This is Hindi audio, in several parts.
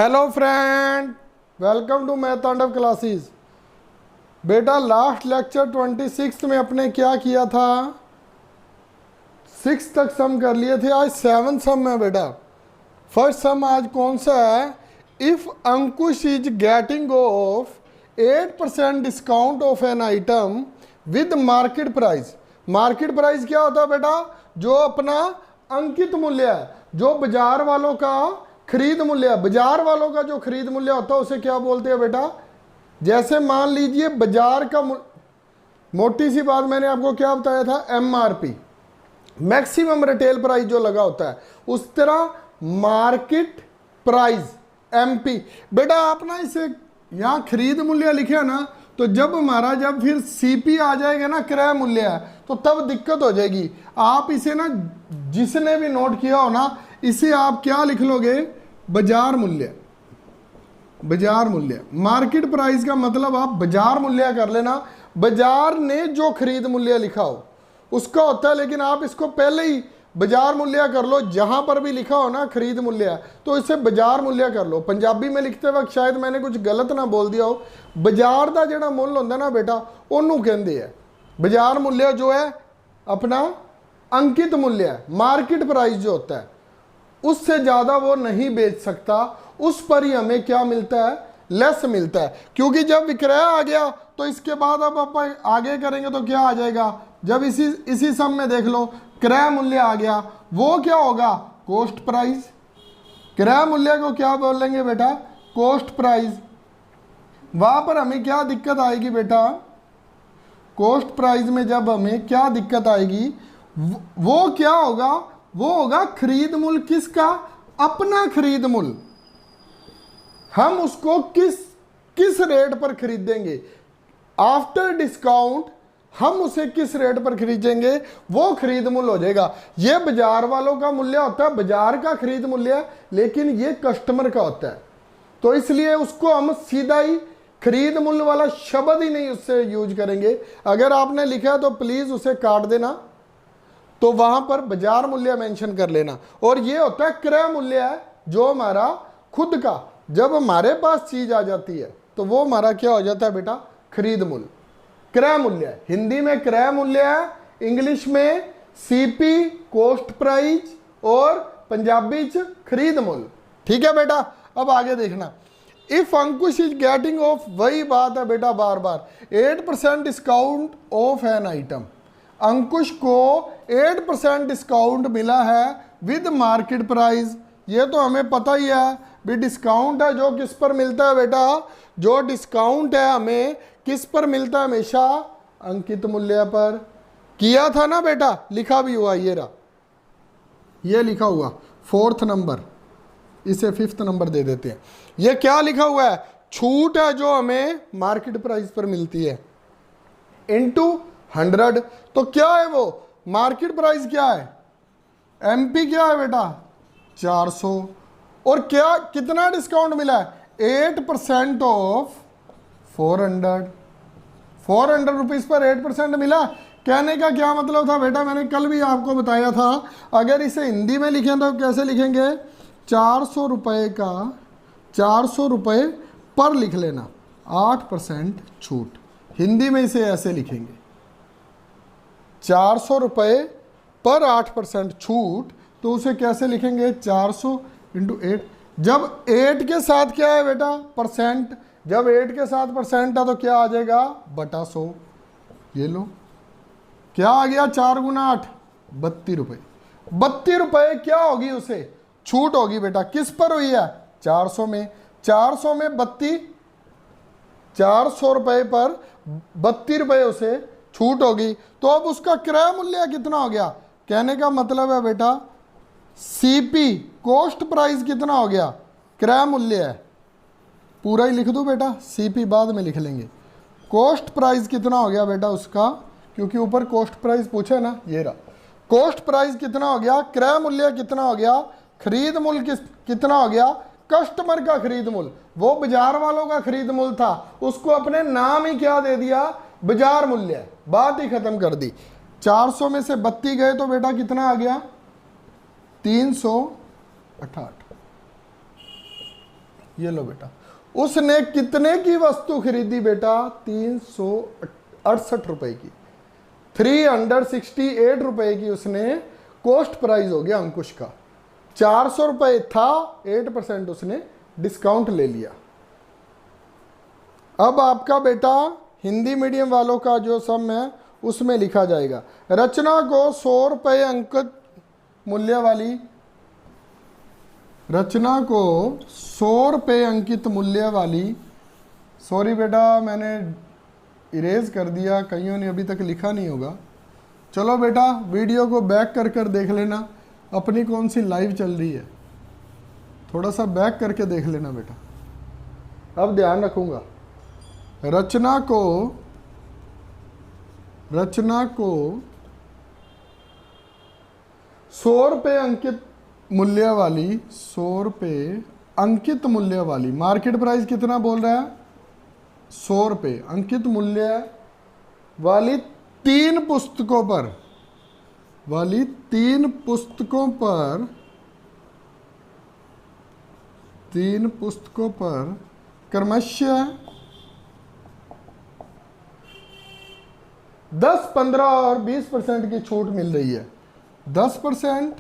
Hello friend, welcome to math Tandav classes. बेटा लास्ट लेक्चर 26 में अपने क्या किया था? 6 तक सम कर लिए थे। आज 7 सम है बेटा। फर्स्ट सम आज कौन सा है? If Ankush is getting off 8% discount of an item with market price. Market price क्या होता है बेटा? जो अपना अंकित मूल्य है, जो बाजार वालों का खरीद मूल्य है। बाजार वालों का जो खरीद मूल्य होता है उसे क्या बोलते हैं बेटा? जैसे मान लीजिए बाजार का मोटी सी बात मैंने आपको क्या बताया था, एमआरपी, मैक्सिमम रिटेल प्राइस जो लगा होता है, उस तरह मार्केट प्राइस एमपी। बेटा आप ना इसे यहाँ खरीद मूल्य लिखे ना, तो जब फिर सीपी आ जाएगा ना, क्रय मूल्य है, तो तब दिक्कत हो जाएगी। आप इसे ना, जिसने भी नोट किया हो ना, इसे आप क्या लिख लोगे? बाजार मूल्य। बाजार मूल्य, मार्केट प्राइस का मतलब आप बाजार मूल्य कर लेना। बाजार ने जो खरीद मूल्य लिखा हो उसका होता है, लेकिन आप इसको पहले ही बाजार मूल्य कर लो। जहां पर भी लिखा हो ना खरीद मूल्य, तो इसे बाजार मूल्य कर लो। पंजाबी में लिखते वक्त शायद मैंने कुछ गलत ना बोल दिया हो। बाजार का जो मुल होंगे ना बेटा, ओनू कहते हैं बाजार मूल्य। जो है अपना अंकित मूल्य है, मार्केट प्राइस जो होता है, उससे ज्यादा वो नहीं बेच सकता। उस पर ही हमें क्या मिलता है? लेस मिलता है। क्योंकि जब विक्रय आ गया तो इसके बाद अब आप आगे करेंगे तो क्या आ जाएगा? जब इसी सम में देख लो, क्रय मूल्य आ गया, वो क्या होगा? Cost price. क्रय मूल्य को क्या बोलेंगे बेटा? Cost price. वहां पर हमें क्या दिक्कत आएगी बेटा? कॉस्ट प्राइस में जब हमें क्या दिक्कत आएगी, वो क्या होगा? वो होगा खरीद मूल्य। किसका? अपना खरीद मूल्य। हम उसको किस रेट पर खरीदेंगे? आफ्टर डिस्काउंट हम उसे किस रेट पर खरीदेंगे, वो खरीद मूल्य हो जाएगा। ये बाजार वालों का मूल्य होता है, बाजार का खरीद मूल्य, लेकिन ये कस्टमर का होता है। तो इसलिए उसको हम सीधा ही खरीद मूल्य वाला शब्द ही नहीं उससे यूज करेंगे। अगर आपने लिखा है तो प्लीज उसे काट देना, तो वहां पर बाजार मूल्य मेंशन कर लेना। और ये होता है क्रय मूल्य, है जो हमारा खुद का। जब हमारे पास चीज आ जाती है तो वो हमारा क्या हो जाता है बेटा? खरीद मूल्य। क्रय मूल्य हिंदी में क्रय मूल्य है, इंग्लिश में सीपी कॉस्ट प्राइस, और पंजाबी च खरीद मूल्य। ठीक है बेटा। अब आगे देखना, if Ankush is getting off, वही बात है बेटा बार बार, 8% डिस्काउंट ऑफ एन आइटम। अंकुश को 8% डिस्काउंट मिला है विद मार्केट प्राइस। ये तो हमें पता ही है भी, डिस्काउंट है जो किस पर मिलता है बेटा? जो डिस्काउंट है हमें किस पर मिलता है? हमेशा अंकित मूल्य पर। किया था ना बेटा, लिखा भी हुआ, ये रहा, ये लिखा हुआ 4th नंबर, इसे 5th नंबर दे देते हैं। ये क्या लिखा हुआ है? छूट है जो हमें मार्केट प्राइस पर मिलती है, इनटू 100। तो क्या है वो? मार्केट प्राइस क्या है? एमपी क्या है बेटा? 400। और क्या कितना डिस्काउंट मिला है? 8% ऑफ 400। 400 रुपीज पर 8% मिला। कहने का क्या मतलब था बेटा? मैंने कल भी आपको बताया था, अगर इसे हिंदी में लिखें तो कैसे लिखेंगे? 400 रुपये का 400 रुपये पर लिख लेना, 8% छूट। हिंदी में इसे ऐसे लिखेंगे, 400 रुपये पर 8% छूट। तो उसे कैसे लिखेंगे? 400 इंटू 8। जब 8 के साथ क्या है बेटा? परसेंट। जब 8 के साथ परसेंट है तो क्या आ जाएगा? बटा 100। ये लो, क्या आ गया? 4 गुना 8, 32 रुपये। 32 रुपये क्या होगी? उसे छूट होगी बेटा। किस पर हुई है? 400 में। 400 में 32, 400 रुपये पर 32 रुपये उसे छूट होगी। तो अब उसका क्रय मूल्य कितना हो गया? कहने का मतलब है बेटा, सीपी कॉस्ट प्राइस कितना हो गया? क्रय मूल्य है, पूरा ही लिख दो बेटा, सीपी बाद में लिख लेंगे। कॉस्ट प्राइस कितना हो गया बेटा उसका? क्योंकि ऊपर कॉस्ट प्राइस पूछे ना, ये रहा। कॉस्ट प्राइस कितना हो गया? क्रय मूल्य कितना हो गया? खरीद मूल्य कितना हो गया? कस्टमर का खरीद मूल्य। वो बाजार वालों का खरीद मूल्य था, उसको अपने नाम ही क्या दे दिया? बाजार मूल्य। बात ही खत्म कर दी। 400 में से 32 गए तो बेटा कितना आ गया? 368। ये लो बेटा, उसने कितने की वस्तु खरीदी बेटा? 368 रुपए की, 368 रुपए की उसने कॉस्ट प्राइस हो गया अंकुश का। 400 रुपए था, 8% उसने डिस्काउंट ले लिया। अब आपका बेटा हिंदी मीडियम वालों का जो सम है उसमें लिखा जाएगा। रचना को 100 रुपये अंकित मूल्य वाली, रचना को 100 रुपये अंकित मूल्य वाली, सॉरी बेटा मैंने इरेज कर दिया, कईयों ने अभी तक लिखा नहीं होगा। चलो बेटा वीडियो को बैक कर देख लेना, अपनी कौन सी लाइव चल रही है, थोड़ा सा बैक करके देख लेना बेटा। अब ध्यान रखूंगा, रचना को 100 रुपये अंकित मूल्य वाली, 100 रुपये अंकित मूल्य वाली, मार्केट प्राइस कितना बोल रहा है? 100 रुपये अंकित मूल्य वाली 3 पुस्तकों पर, वाली 3 पुस्तकों पर, 3 पुस्तकों पर क्रमशः 10, 15 और 20% की छूट मिल रही है। 10%,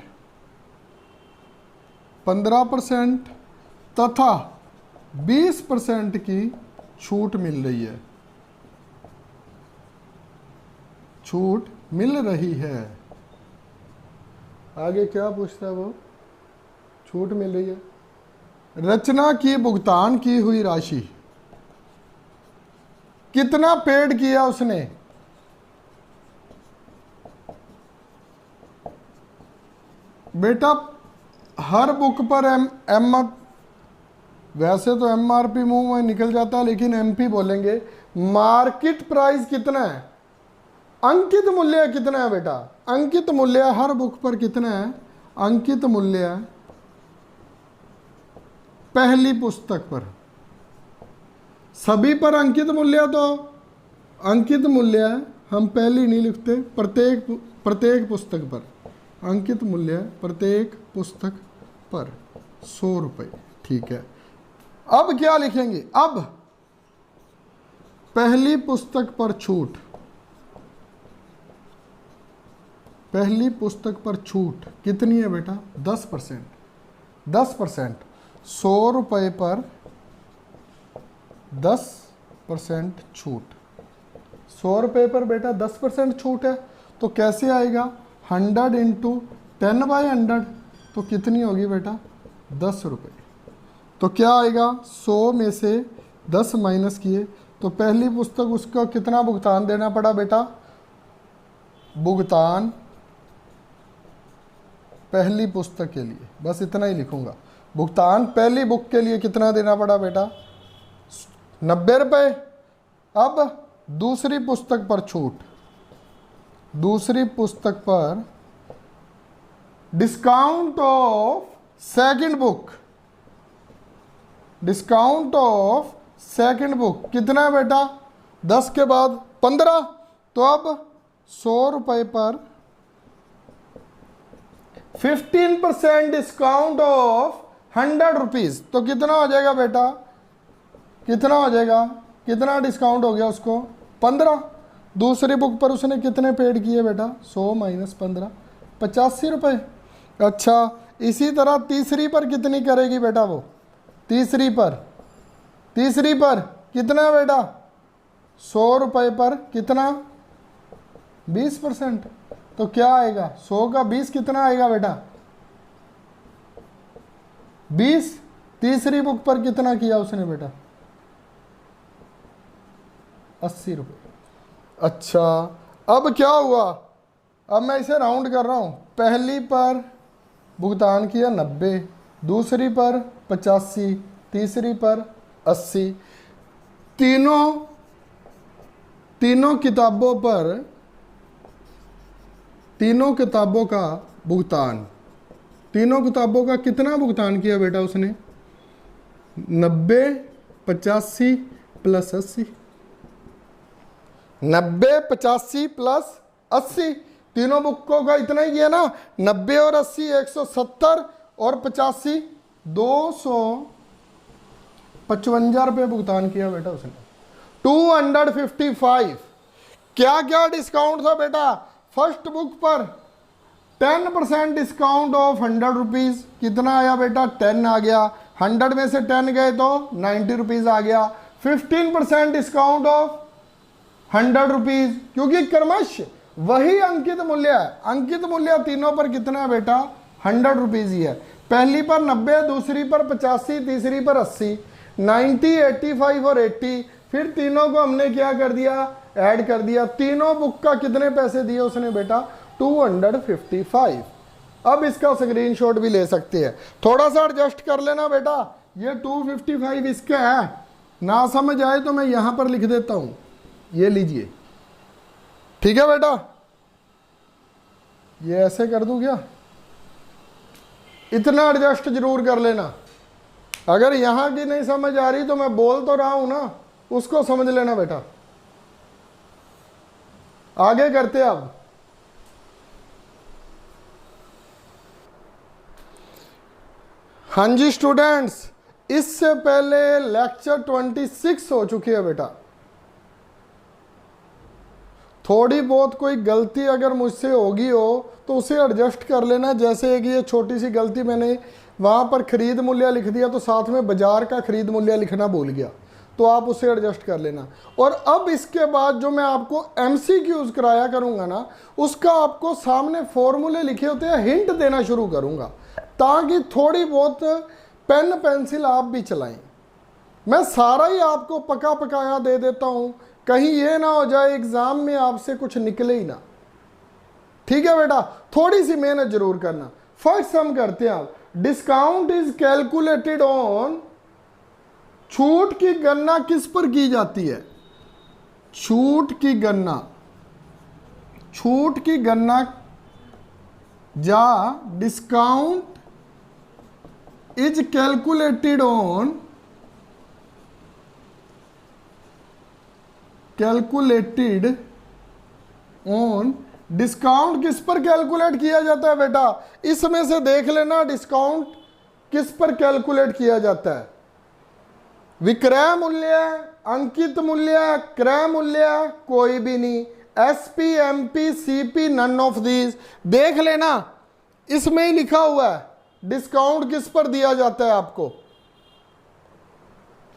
15% तथा 20% की छूट मिल रही है, छूट मिल रही है। आगे क्या पूछता है वो? छूट मिल रही है। रचना की भुगतान की हुई राशि, कितना पेड किया उसने? बेटा हर बुक पर वैसे तो एमआरपी मुंह में निकल जाता है, लेकिन एमपी बोलेंगे। मार्केट प्राइस कितना है? अंकित मूल्य कितना है बेटा? अंकित मूल्य हर बुक पर कितना है? अंकित मूल्य पहली पुस्तक पर, सभी पर अंकित मूल्य, तो अंकित मूल्य हम पहली नहीं लिखते, प्रत्येक पुस्तक पर अंकित मूल्य, प्रत्येक पुस्तक पर 100 रुपये। ठीक है, अब क्या लिखेंगे? अब पहली पुस्तक पर छूट, पहली पुस्तक पर छूट कितनी है बेटा? 10%। 10%, 100 रुपये पर 10% छूट। 100 रुपये पर बेटा 10% छूट है, तो कैसे आएगा? 100 इंटू 10/100, तो कितनी होगी बेटा? 10 रुपये। तो क्या आएगा? 100 में से 10 माइनस किए, तो पहली पुस्तक उसका कितना भुगतान देना पड़ा बेटा? भुगतान पहली पुस्तक के लिए, बस इतना ही लिखूंगा। भुगतान पहली बुक के लिए कितना देना पड़ा बेटा? 90 रुपये। अब दूसरी पुस्तक पर छूट, दूसरी पुस्तक पर discount of second book, discount of second book कितना है बेटा? 10 के बाद 15, तो अब 100 रुपये पर 15% डिस्काउंट ऑफ 100 रुपीज, तो कितना हो जाएगा बेटा? कितना हो जाएगा? कितना डिस्काउंट हो गया उसको? 15। दूसरी बुक पर उसने कितने पेड किए बेटा? 100 माइनस 15, 85 रुपये। अच्छा, इसी तरह तीसरी पर कितनी करेगी बेटा वो? तीसरी पर कितना बेटा? 100 रुपये पर कितना? 20%, तो क्या आएगा? 100 का 20 कितना आएगा बेटा? 20। तीसरी बुक पर कितना किया उसने बेटा? 80 रुपये। अच्छा, अब क्या हुआ? अब मैं इसे राउंड कर रहा हूं। पहली पर भुगतान किया 90, दूसरी पर 85, तीसरी पर 80। तीनों किताबों पर, तीनों किताबों का भुगतान, तीनों किताबों का कितना भुगतान किया बेटा उसने? 90, 85 प्लस 80। 90, 85 प्लस 80, तीनों बुकों का इतना ही किया ना। 90 और 80 170 और 85 55 रुपये भुगतान किया बेटा उसने। 255। क्या क्या डिस्काउंट था बेटा? फर्स्ट बुक पर 10% डिस्काउंट ऑफ 100 रुपीज़, कितना आया बेटा? 10 आ गया। 100 में से 10 गए तो 90 रुपीज़ आ गया। 15% डिस्काउंट ऑफ 100 रुपीज़, क्योंकि क्रमश वही अंकित मूल्य है। अंकित मूल्य तीनों पर कितना है बेटा? 100 रुपीज़ ही है। पहली पर 90, दूसरी पर 85, तीसरी पर 80, 90, 85 और 80। फिर तीनों को हमने क्या कर दिया? ऐड कर दिया। तीनों बुक का कितने पैसे दिए उसने बेटा? 255। अब इसका स्क्रीनशॉट भी ले सकते हैं। थोड़ा सा एडजस्ट कर लेना बेटा, ये 255 इसका है। ना समझ आए तो मैं यहां पर लिख देता हूं, ये लीजिए। ठीक है बेटा, ये ऐसे कर दूं क्या? इतना एडजस्ट जरूर कर लेना। अगर यहां की नहीं समझ आ रही तो मैं बोल तो रहा हूं ना, उसको समझ लेना बेटा। आगे करते अब। हाँ जी स्टूडेंट्स, इससे पहले लेक्चर 26 हो चुकी है बेटा। थोड़ी बहुत कोई गलती अगर मुझसे होगी हो तो उसे एडजस्ट कर लेना। जैसे कि ये छोटी सी गलती, मैंने वहाँ पर खरीद मूल्य लिख दिया तो साथ में बाजार का खरीद मूल्य लिखना भूल गया, तो आप उसे एडजस्ट कर लेना। और अब इसके बाद जो मैं आपको MCQs कराया करूँगा ना, उसका आपको सामने फॉर्मूले लिखे होते हैं, हिंट देना शुरू करूँगा, ताकि थोड़ी बहुत पेन पेंसिल आप भी चलाएं। मैं सारा ही आपको पका पकाया दे देता हूँ, कहीं ये ना हो जाए एग्जाम में आपसे कुछ निकले ही ना। ठीक है बेटा, थोड़ी सी मेहनत जरूर करना। फर्स्ट सम करते हैं आप। डिस्काउंट इज कैलकुलेटेड ऑन, छूट की गणना किस पर की जाती है? छूट की गणना जा discount is calculated on, discount किस पर कैलकुलेट किया जाता है बेटा? इसमें से देख लेना डिस्काउंट किस पर कैलकुलेट किया जाता है। विक्रय मूल्य, अंकित मूल्य, क्रय मूल्य, कोई भी नहीं। SP, MP, CP, none of these. देख लेना, इसमें ही लिखा हुआ है डिस्काउंट किस पर दिया जाता है। आपको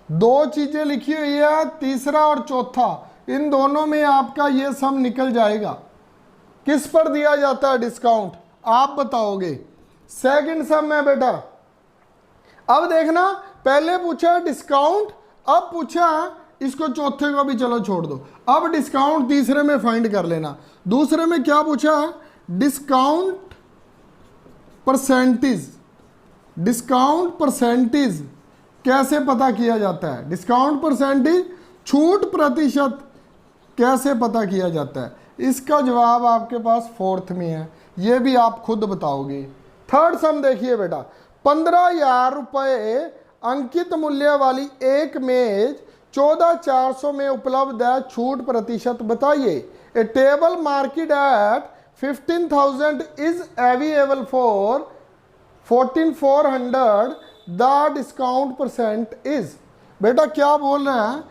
दो चीजें लिखी हुई है, तीसरा और चौथा, इन दोनों में आपका ये सम निकल जाएगा। किस पर दिया जाता है डिस्काउंट, आप बताओगे। सेकंड सम है बेटा। अब देखना, पहले पूछा डिस्काउंट, अब पूछा इसको चौथे को भी चलो छोड़ दो। अब डिस्काउंट तीसरे में फाइंड कर लेना। दूसरे में क्या पूछा है? Discount percentage. डिस्काउंट परसेंटेज कैसे पता किया जाता है? डिस्काउंट परसेंटेज, छूट प्रतिशत कैसे पता किया जाता है? इसका जवाब आपके पास फोर्थ में है, ये भी आप खुद बताओगे। थर्ड सम देखिए बेटा। 15,000 रुपये अंकित मूल्य वाली एक मेज 14,400 में उपलब्ध है, छूट प्रतिशत बताइए। A table market at 15,000 is available for 14,400, the discount percent is. बेटा क्या बोल रहे हैं?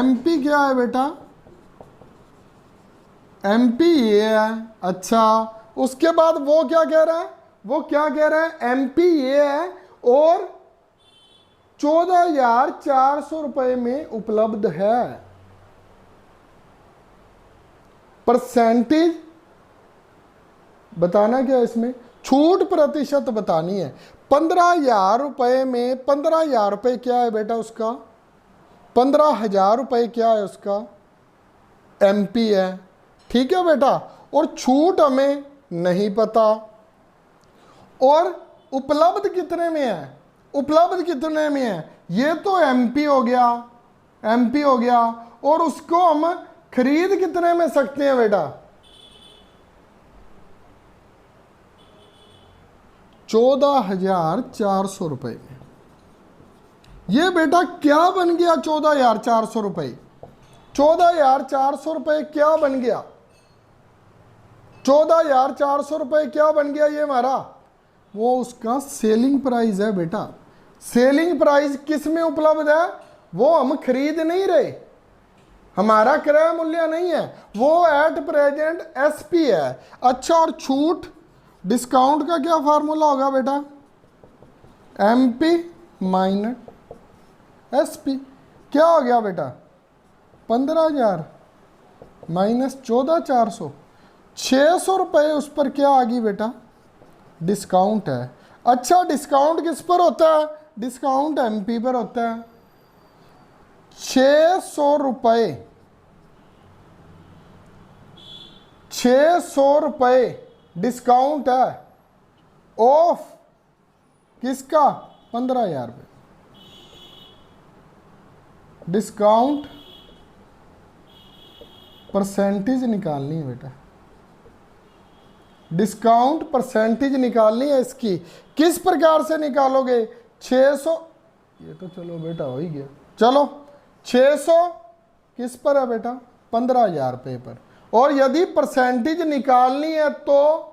MP क्या है बेटा? MP ये है। अच्छा, उसके बाद वो क्या कह रहा है? वो क्या कह रहा है? MP ये है और 14,400 रुपए में उपलब्ध है। परसेंटेज बताना क्या है इसमें? छूट प्रतिशत बतानी है। 15,000 रुपए में 15,000 रुपये क्या है बेटा उसका? 15,000 रुपये क्या है उसका? MP है। ठीक है बेटा, और छूट हमें नहीं पता। और उपलब्ध कितने में है? उपलब्ध कितने में है? ये तो MP हो गया, MP हो गया। और उसको हम खरीद कितने में सकते हैं बेटा? 14,400 रुपए में। ये बेटा क्या बन गया? 14,400 रुपए। 14,400 रुपए क्या बन गया? 14,400 रुपए क्या बन गया? ये हमारा वो उसका सेलिंग प्राइस है बेटा। सेलिंग प्राइस किस में उपलब्ध है? वो हम खरीद नहीं रहे, हमारा क्रय मूल्य नहीं है, वो एट प्रेजेंट एसपी है। अच्छा, और छूट डिस्काउंट का क्या फार्मूला होगा बेटा? MP minus SP. क्या हो गया बेटा? 15,000 माइनस 14,400, 600 रुपये उस पर क्या आ गई बेटा? डिस्काउंट है। अच्छा, डिस्काउंट किस पर होता है? डिस्काउंट एमपी पर होता है। 600 रुपये, 600 रुपये डिस्काउंट है ऑफ किसका? 15,000 रुपये। डिस्काउंट परसेंटेज निकालनी है बेटा, डिस्काउंट परसेंटेज निकालनी है इसकी। किस प्रकार से निकालोगे? 600, ये तो चलो बेटा हो ही गया। चलो 600 किस पर है बेटा? 15,000 रुपये पर। और यदि परसेंटेज निकालनी है तो,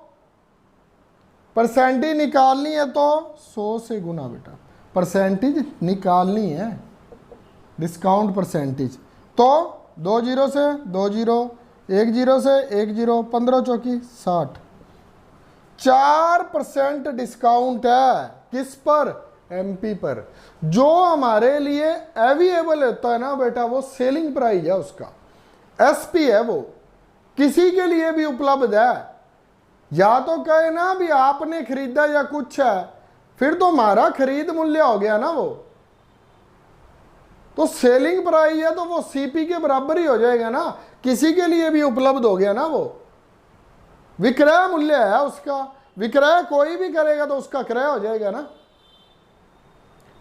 परसेंटेज निकालनी है तो 100 से गुना बेटा, परसेंटेज निकालनी है, डिस्काउंट परसेंटेज। तो 2 जीरो से 2 जीरो, 1 जीरो से 1 जीरो, 15 चौकी 60, 4% डिस्काउंट है। किस पर? एमपी पर। जो हमारे लिए अवेलेबल होता है ना बेटा, वो सेलिंग प्राइस है उसका, एसपी है, वो किसी के लिए भी उपलब्ध है। या तो कहे ना भी आपने खरीदा या कुछ है, फिर तो हमारा खरीद मूल्य हो गया ना वो, तो सेलिंग प्राइस है तो वो सीपी के बराबर ही हो जाएगा ना, किसी के लिए भी उपलब्ध हो गया ना वो। विक्रय मूल्य है उसका, विक्रय कोई भी करेगा तो उसका क्रय हो जाएगा ना।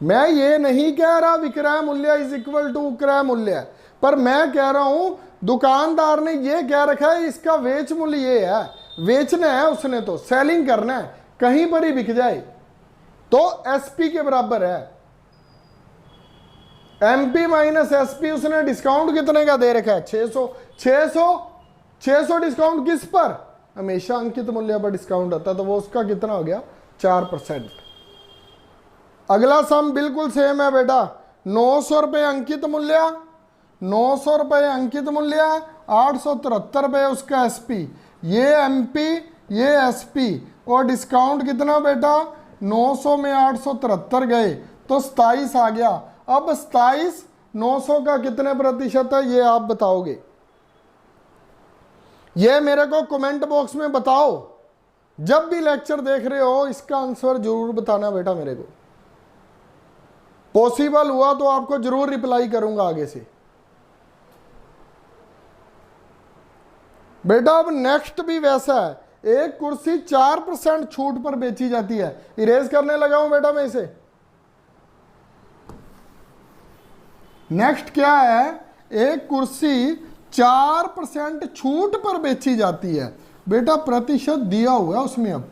मैं ये नहीं कह रहा विक्रय मूल्य इज इक्वल टू क्रय मूल्य, पर मैं कह रहा हूं दुकानदार ने ये कह रखा है इसका वेच मूल्य ये है, बेचना है उसने तो, सेलिंग करना है, कहीं पर ही बिक जाए तो एसपी के बराबर है। एमपी माइनस एसपी, उसने डिस्काउंट कितने का दे रखा है? 600। 600 डिस्काउंट किस पर? हमेशा अंकित मूल्य पर डिस्काउंट होता है, तो वो उसका कितना हो गया? 4%। अगला सम बिल्कुल सेम है बेटा, 900 रुपये अंकित मूल्य, 900 रुपये अंकित मूल्य, 873 रुपये उसका एसपी, ये एमपी ये एसपी, और डिस्काउंट कितना बेटा? 900 में 873 गए तो 27 आ गया। अब 27 900 का कितने प्रतिशत है ये आप बताओगे, ये मेरे को कमेंट बॉक्स में बताओ। जब भी लेक्चर देख रहे हो इसका आंसर जरूर बताना बेटा, मेरे को पॉसिबल हुआ तो आपको जरूर रिप्लाई करूंगा आगे से बेटा। अब नेक्स्ट भी वैसा है, एक कुर्सी 4% छूट पर बेची जाती है। इरेज करने लगा हूं बेटा मैं इसे। नेक्स्ट क्या है? एक कुर्सी 4% छूट पर बेची जाती है बेटा, प्रतिशत दिया हुआ है उसमें। अब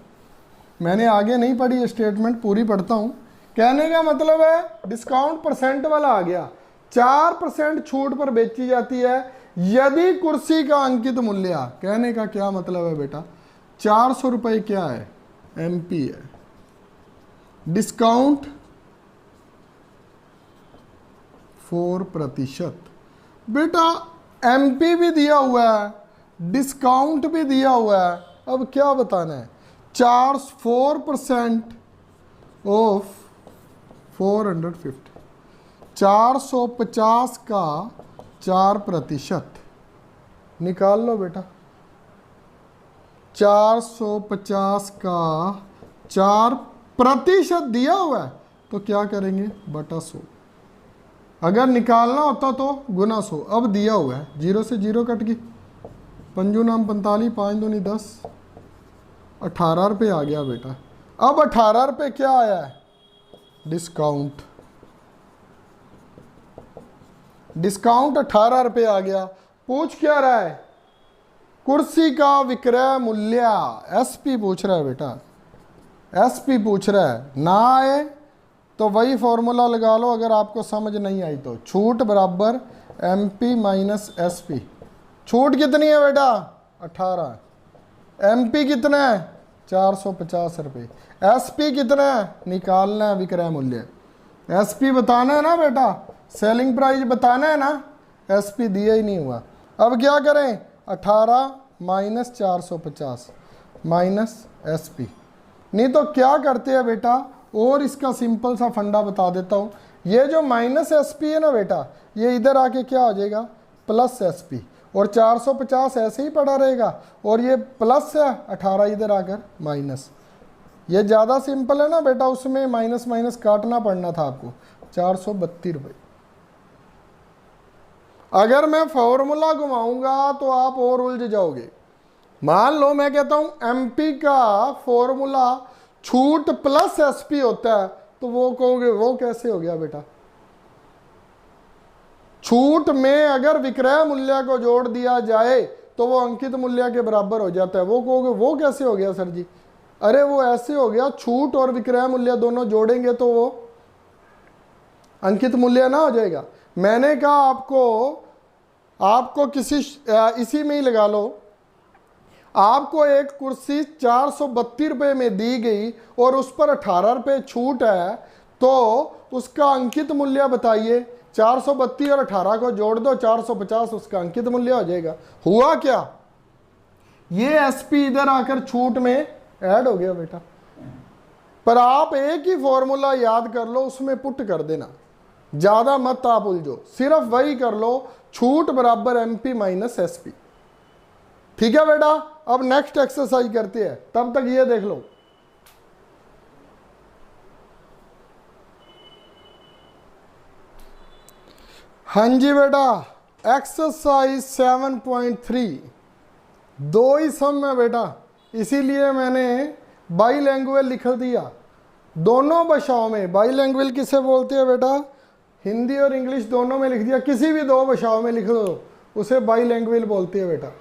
मैंने आगे नहीं पढ़ी स्टेटमेंट, पूरी पढ़ता हूं। कहने का मतलब है डिस्काउंट परसेंट वाला आ गया, 4% छूट पर बेची जाती है यदि कुर्सी का अंकित मूल्य, कहने का क्या मतलब है बेटा? 400 रुपये क्या है? एमपी है। डिस्काउंट 4% बेटा, एमपी भी दिया हुआ है, डिस्काउंट भी दिया हुआ है। अब क्या बताना है? 4% ऑफ 450, 450 का 4% निकाल लो बेटा। 450 का 4% दिया हुआ है तो क्या करेंगे? बटा 100। अगर निकालना होता तो गुना 100। अब दिया हुआ है, 0 से 0 कट गई, पंजू नाम 45, 5 दूनी 10, 18 रुपये आ गया बेटा। अब 18 रुपये क्या आया है? डिस्काउंट। डिस्काउंट 18 रुपये आ गया। पूछ क्या रहा है? कुर्सी का विक्रय मूल्य, एसपी पूछ रहा है बेटा, एसपी पूछ रहा है। ना आए तो वही फॉर्मूला लगा लो, अगर आपको समझ नहीं आई तो। छूट बराबर एमपी माइनस एसपी। छूट कितनी है बेटा? 18। एमपी कितना है? 450 रुपये। एसपी कितना है? निकालना है विक्रय मूल्य। एसपी बताना है ना बेटा, सेलिंग प्राइस बताना है ना, एसपी दिया ही नहीं हुआ। अब क्या करें, 18 माइनस 450 माइनस एसपी। नहीं तो क्या करते हैं बेटा, और इसका सिंपल सा फंडा बता देता हूँ। ये जो माइनस एसपी है ना बेटा, ये इधर आके क्या हो जाएगा, प्लस एसपी, और 450 ऐसे ही पड़ा रहेगा, और ये प्लस है 18 इधर आकर माइनस। ये ज़्यादा सिंपल है ना बेटा, उसमें माइनस माइनस काटना पड़ना था आपको। 432 रुपये। अगर मैं फॉर्मूला घुमाऊंगा तो आप और उलझ जाओगे। मान लो मैं कहता हूं एमपी का फॉर्मूला छूट प्लस एसपी होता है, तो वो कहोगे वो कैसे हो गया बेटा। छूट में अगर विक्रय मूल्य को जोड़ दिया जाए तो वो अंकित मूल्य के बराबर हो जाता है, वो कहोगे वो कैसे हो गया सर जी। अरे वो ऐसे हो गया, छूट और विक्रय मूल्य दोनों जोड़ेंगे तो वो अंकित मूल्य ना हो जाएगा। मैंने कहा आपको किसी इसी में ही लगा लो, आपको एक कुर्सी 432 रुपये में दी गई और उस पर 18 रुपये छूट है, तो उसका अंकित मूल्य बताइए। 432 और 18 को जोड़ दो, 450 उसका अंकित मूल्य हो जाएगा। हुआ क्या, ये एसपी इधर आकर छूट में ऐड हो गया बेटा। पर आप एक ही फॉर्मूला याद कर लो, उसमें पुट कर देना, ज्यादा मत आप उलझो, सिर्फ वही कर लो, छूट बराबर एमपी माइनस एसपी। ठीक है बेटा। अब नेक्स्ट एक्सरसाइज करते हैं, तब तक ये देख लो। हाँ जी बेटा, एक्सरसाइज 7.3 दो ही सम है बेटा, इसीलिए मैंने बाईलैंग्वेज लिख दिया दोनों भाषाओं में। बाईलैंग्वेज किसे बोलते हैं बेटा, हिंदी और इंग्लिश दोनों में लिख दिया, किसी भी दो भाषाओं में लिख दो, उसे बाईलैंग्वेज बोलते हैं बेटा।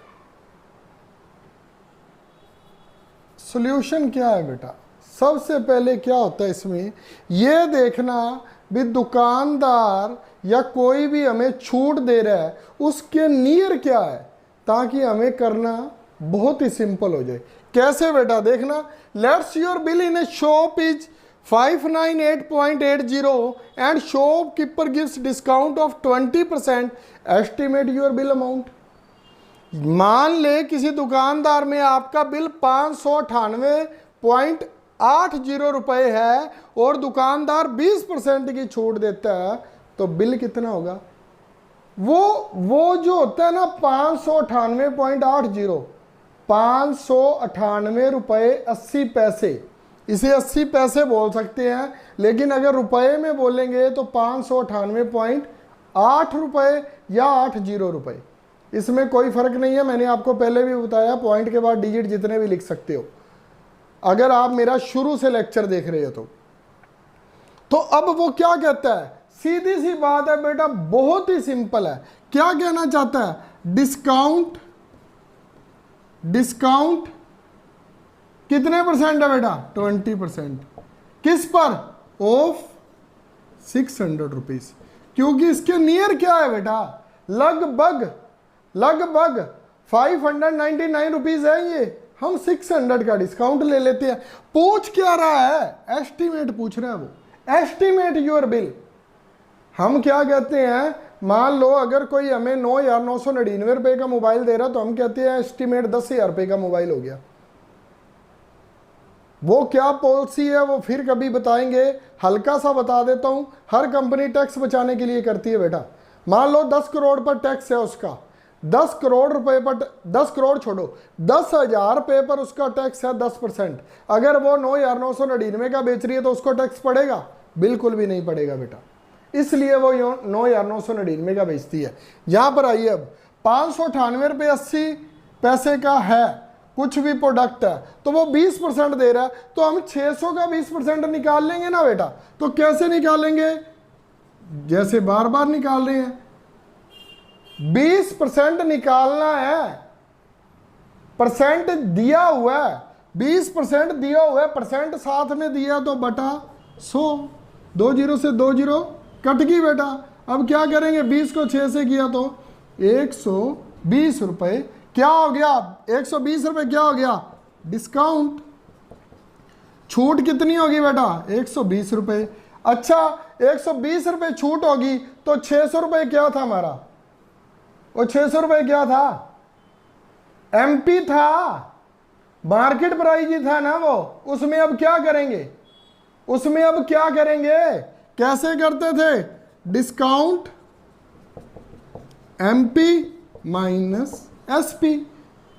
सॉल्यूशन क्या है बेटा, सबसे पहले क्या होता है इसमें, यह देखना भी दुकानदार या कोई भी हमें छूट दे रहा है उसके नियर क्या है, ताकि हमें करना बहुत ही सिंपल हो जाए। कैसे बेटा, देखना, let's your bill in A shop is 598.80 and shopkeeper gives discount of 20%, estimate your bill amount। मान ले किसी दुकानदार में आपका बिल 598.80 रुपए है और दुकानदार 20% की छूट देता है, तो बिल कितना होगा। वो जो होता है ना 598.80, 598 रुपये 80 पैसे, इसे 80 पैसे बोल सकते हैं, लेकिन अगर रुपए में बोलेंगे तो 598.8 रुपये या 80 रुपये, इसमें कोई फर्क नहीं है। मैंने आपको पहले भी बताया, पॉइंट के बाद डिजिट जितने भी लिख सकते हो, अगर आप मेरा शुरू से लेक्चर देख रहे हो तो अब वो क्या कहता है, सीधी सी बात है बेटा, बहुत ही सिंपल है। क्या कहना चाहता है, डिस्काउंट कितने परसेंट है बेटा, 20%। किस पर, ऑफ 600 रुपीज, क्योंकि इसके नियर क्या है बेटा, लगभग 599 रुपीज है ये, हम 600 का डिस्काउंट ले लेते हैं। पूछ क्या रहा है, एस्टीमेट पूछ रहा है वो, एस्टीमेट योर बिल। हम क्या कहते हैं, मान लो अगर कोई हमें 9,999 रुपये का मोबाइल दे रहा, तो हम कहते हैं एस्टीमेट 10,000 रुपये का मोबाइल हो गया। वो क्या पॉलिसी है वो फिर कभी बताएंगे, हल्का सा बता देता हूं। हर कंपनी टैक्स बचाने के लिए करती है बेटा। मान लो 10 करोड़ पर टैक्स है उसका, 10 करोड़ रुपए पर, 10 करोड़ छोड़ो, 10,000 रुपये पर उसका टैक्स है 10%। अगर वो 9,999 का बेच रही है तो उसको टैक्स पड़ेगा, बिल्कुल भी नहीं पड़ेगा बेटा, इसलिए वो 9,999 का बेचती है। यहां पर आइए, अब 598 रुपये 80 पैसे का है कुछ भी प्रोडक्ट है, तो वो 20% दे रहा है, तो हम 600 का 20% निकाल लेंगे ना बेटा। तो कैसे निकालेंगे, जैसे बार बार निकाल रहे हैं, 20% निकालना है, परसेंट दिया हुआ है, 20% दिया हुआ है, परसेंट साथ में दिया तो बटा 100, 2 जीरो से 2 जीरो कट गई बेटा। अब क्या करेंगे, 20 को 6 से किया तो 120 रुपये, क्या हो गया, 120 रुपये क्या हो गया, डिस्काउंट। छूट कितनी होगी बेटा, 120 रुपये। अच्छा 120 रुपए छूट होगी तो 600 रुपए क्या था हमारा, वो 600 रुपए क्या था, एमपी था, मार्केट प्राइस ही था ना वो। उसमें अब क्या करेंगे, उसमें अब क्या करेंगे, कैसे करते थे, discount MP minus SP.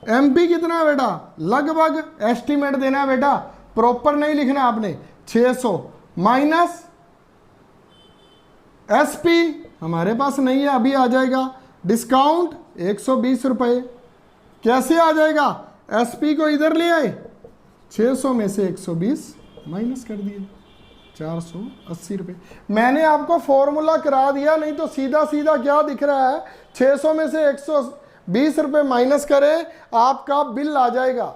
MP कितना है बेटा, लगभग एस्टीमेट देना है बेटा, प्रॉपर नहीं लिखना आपने। 600 माइनस एसपी हमारे पास नहीं है, अभी आ जाएगा। डिस्काउंट 120 रुपए, कैसे आ जाएगा, एसपी को इधर ले आए, 600 में से 120 माइनस कर दिए, 480 रुपए। मैंने आपको फॉर्मूला करा दिया, नहीं तो सीधा सीधा क्या दिख रहा है, 600 में से 120 रुपए माइनस करें, आपका बिल आ जाएगा।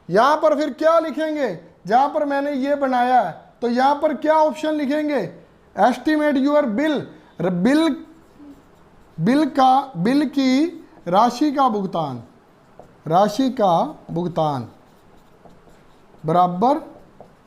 यहां पर फिर क्या लिखेंगे, जहां पर मैंने ये बनाया है तो यहां पर क्या ऑप्शन लिखेंगे, एस्टिमेट यूर बिल, बिल की राशि का भुगतान, राशि का भुगतान बराबर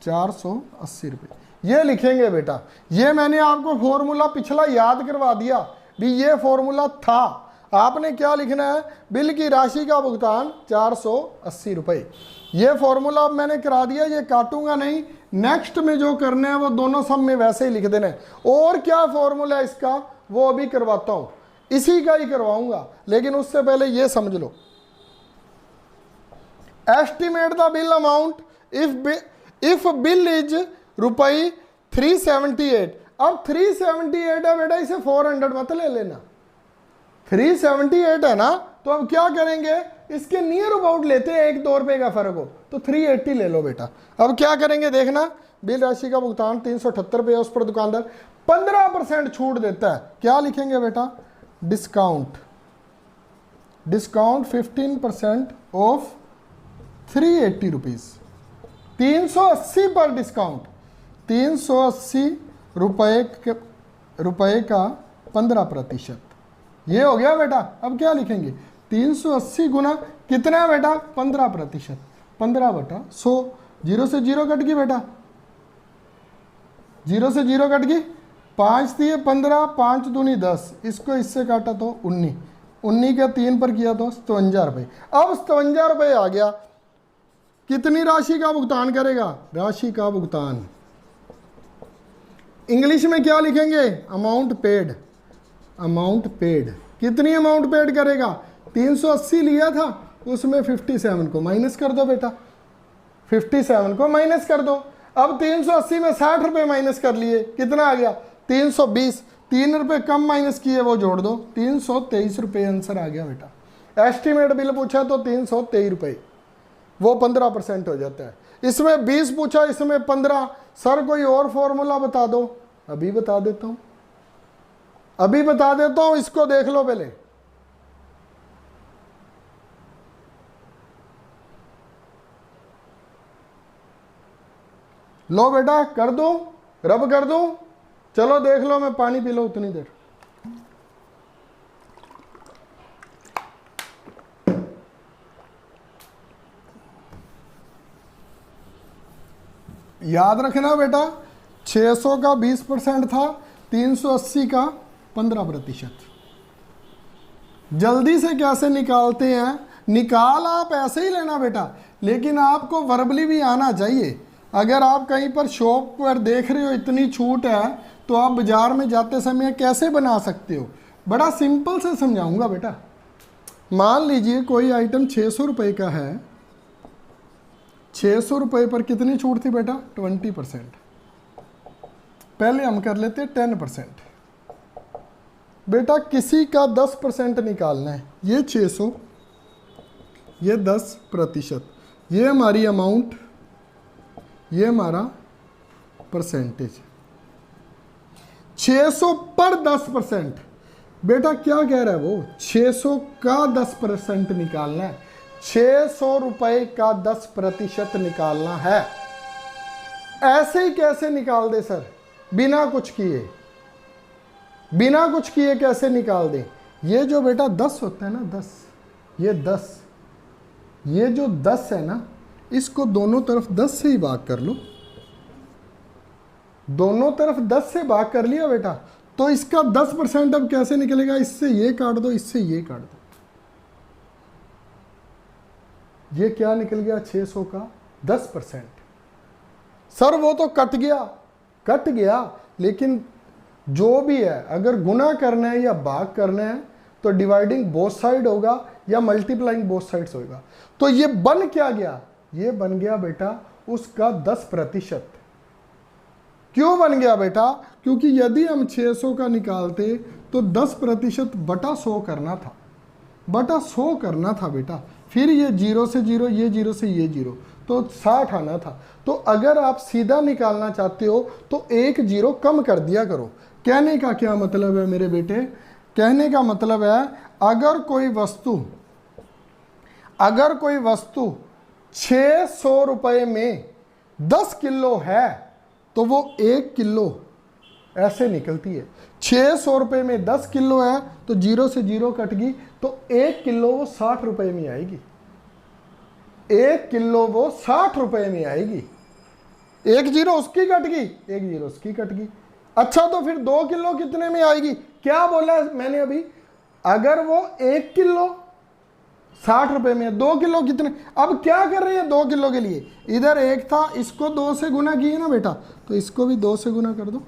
480 रुपये, ये लिखेंगे बेटा। ये मैंने आपको फॉर्मूला पिछला याद करवा दिया भी, ये फॉर्मूला था। आपने क्या लिखना है, बिल की राशि का भुगतान 480 रुपये। ये फॉर्मूला अब मैंने करा दिया, ये काटूंगा नहीं। नेक्स्ट में जो करना है वो दोनों सब में वैसे ही लिख देना है। और क्या फॉर्मूला है इसका वो अभी करवाता हूं, इसी का ही करवाऊंगा, लेकिन उससे पहले ये समझ लो, estimate the bill amount if bill is रुपये 378। अब 378 है बेटा, इसे 400 मत ले लेना, 378 है ना, तो अब क्या करेंगे, इसके नियर अबाउट लेते हैं, 1-2 रुपए का फर्क हो तो 380 ले लो बेटा। अब क्या करेंगे देखना, बिल राशि का भुगतान 378 रुपये, उस पर दुकानदार 15% छूट देता है, क्या लिखेंगे बेटा, डिस्काउंट 15% ऑफ 380 रुपीज, 380 पर डिस्काउंट, 380 रुपए का 15%, ये हो गया बेटा। अब क्या लिखेंगे, 380 गुना कितना है बेटा, 15%, 15/100, 0 से 0 कट गई बेटा, 0 से 0 कट गई, 5 दिए 15, 5 दूनी 10, इसको इससे काटा तो 19, 19 के 3 पर किया तो 57 रुपये। अब 57 रुपये आ गया, कितनी राशि का भुगतान करेगा, राशि का भुगतान इंग्लिश में क्या लिखेंगे, अमाउंट पेड, अमाउंट पेड, कितनी अमाउंट पेड करेगा, 380 लिया था, उसमें 57 को माइनस कर दो बेटा, 57 को माइनस कर दो। अब 380 में 60 रुपये माइनस कर लिए, कितना आ गया, 320, 3 रुपये कम माइनस किए वो जोड़ दो, 323 रुपये आंसर आ गया बेटा। एस्टीमेट बिल पूछा तो 323 रुपये, वो 15% हो जाता है। इसमें 20 पूछा, इसमें 15, सर कोई और फॉर्मूला बता दो, अभी बता देता हूं, अभी बता देता हूं, इसको देख लो पहले। लो बेटा कर दूं, रब कर दूं, चलो देख लो, मैं पानी पी लो उतनी देर। याद रखना बेटा, 600 का 20% था, 380 का 15%। जल्दी से कैसे निकालते हैं, निकाल आप ऐसे ही लेना बेटा, लेकिन आपको वर्बली भी आना चाहिए। अगर आप कहीं पर शॉप पर देख रहे हो इतनी छूट है, तो आप बाजार में जाते समय कैसे बना सकते हो, बड़ा सिंपल से समझाऊंगा बेटा। मान लीजिए कोई आइटम 600 रुपये का है, 600 रुपये पर कितनी छूट थी बेटा, 20%। पहले हम कर लेते हैं 10%। बेटा किसी का 10% निकालना है, ये 600, ये 10%, ये हमारी अमाउंट, ये हमारा परसेंटेज। 600 पर 10%, बेटा क्या कह रहा है वो, 600 का 10% निकालना है, 600 रुपये का 10% निकालना है। ऐसे ही कैसे निकाल दे सर, बिना कुछ किए, बिना कुछ किए कैसे निकाल दें। ये जो बेटा 10 होता है ना, 10, ये 10, ये जो 10 है ना, इसको दोनों तरफ 10 से ही भाग कर लो, दोनों तरफ 10 से भाग कर लिया बेटा, तो इसका 10% अब कैसे निकलेगा, इससे ये काट दो, इससे ये काट दो, ये क्या निकल गया 600 का 10%। सर वो तो कट गया, लेकिन जो भी है अगर गुना करना है या भाग करना है तो डिवाइडिंग बोथ साइड होगा या मल्टीप्लाइंग बोथ साइड्स होगा। तो ये बन क्या गया, ये बन गया बेटा उसका 10%। क्यों बन गया बेटा, क्योंकि यदि हम 600 का निकालते तो 10% बटा 100 करना था, बटा 100 करना था बेटा, फिर ये 0 से 0, ये 0 से ये 0, तो 60 आना था। तो अगर आप सीधा निकालना चाहते हो तो एक 0 कम कर दिया करो। कहने का क्या मतलब है मेरे बेटे, कहने का मतलब है अगर कोई वस्तु 600 रुपये में 10 किलो है तो वो 1 किलो ऐसे निकलती है। 600 रुपये में 10 किलो है तो 0 से 0 कट गई, तो 1 किलो वो 60 रुपये में आएगी, 1 किलो वो 60 रुपये में आएगी। 1 0 उसकी कट गई, 1 0 उसकी कट गई। अच्छा तो फिर 2 किलो कितने में आएगी, क्या बोला मैंने अभी, अगर वो 1 किलो 60 रुपये में, 2 किलो कितने, अब क्या कर रहे हैं 2 किलो के लिए, इधर 1 था, इसको 2 से गुना किए ना बेटा, तो इसको भी 2 से गुना कर दो,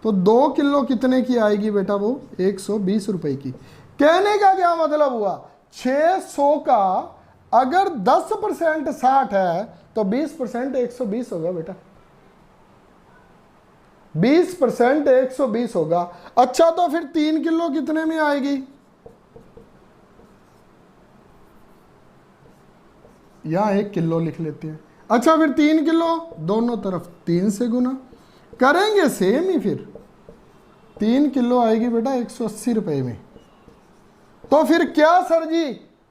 तो 2 किलो कितने की आएगी बेटा, वो 120 रुपये की। कहने का क्या मतलब हुआ, 600 का अगर 10% 60 है तो 20% 120 होगा बेटा, 20% 120 होगा। अच्छा तो फिर 3 किलो कितने में आएगी, यहां 1 किलो लिख लेते हैं। अच्छा फिर 3 किलो दोनों तरफ 3 से गुना करेंगे, सेम ही फिर 3 किलो आएगी बेटा 180 रुपये में। तो फिर क्या सर जी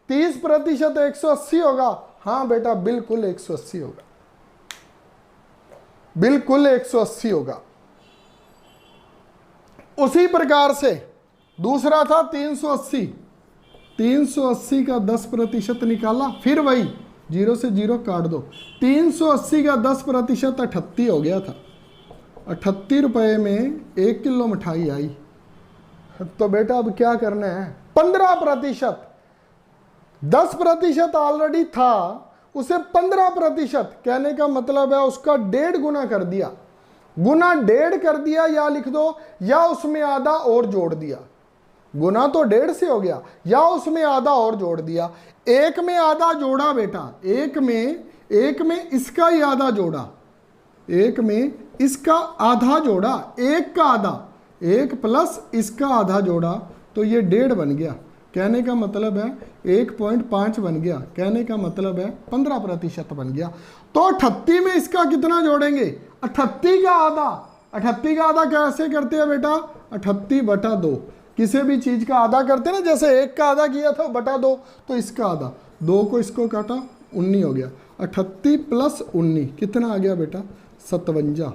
30% 180 होगा, हाँ बेटा बिल्कुल 180 होगा, बिल्कुल 180 होगा। उसी प्रकार से दूसरा था 380, 380 का 10% निकाला, फिर वही 0 से 0 काट दो, 380 का 10% 38 हो गया था, 38 रुपये में 1 किलो मिठाई आई। तो बेटा अब क्या करना है, 15%, 10% ऑलरेडी था, उसे 15%, कहने का मतलब है उसका 1.5 गुना कर दिया, गुना 1.5 कर दिया, या लिख दो या उसमें आधा और जोड़ दिया, गुना तो 1.5 से हो गया, या उसमें आधा और जोड़ दिया। एक में आधा जोड़ा बेटा, एक में इसका ही आधा जोड़ा, एक में इसका आधा जोड़ा, एक का आधा, 1 प्लस इसका आधा जोड़ा, तो ये 1.5 बन गया। कहने का मतलब है 1.5 बन गया, कहने का मतलब है 15% बन गया। तो 38 में इसका कितना जोड़ेंगे, 38 का आधा, 38 का आधा कैसे करते हैं बेटा, 38 बटा 2, किसी भी चीज का आधा करते ना, जैसे 1 का आधा किया था बटा 2, तो इसका आधा, 2 को इसको काटा 19 हो गया, 38 प्लस 19 कितना आ गया बेटा 57।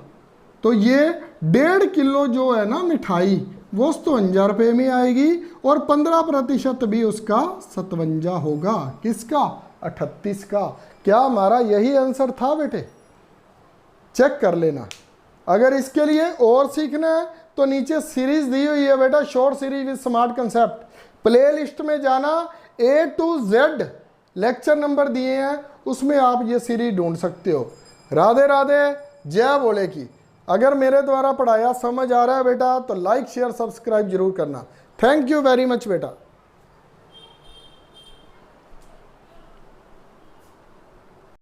तो ये 1.5 किलो जो है ना मिठाई वो 57 रुपये में आएगी, और 15% भी उसका 57 होगा, किसका 38 का। क्या हमारा यही आंसर था बेटे, चेक कर लेना। अगर इसके लिए और सीखना है तो नीचे सीरीज दी हुई है बेटा, short series with smart concept, play list में जाना, A to Z lecture number दिए हैं, उसमें आप ये सीरीज ढूंढ सकते हो। राधे राधे, जय बोले की। अगर मेरे द्वारा पढ़ाया समझ आ रहा है बेटा तो लाइक शेयर सब्सक्राइब जरूर करना। थैंक यू वेरी मच बेटा।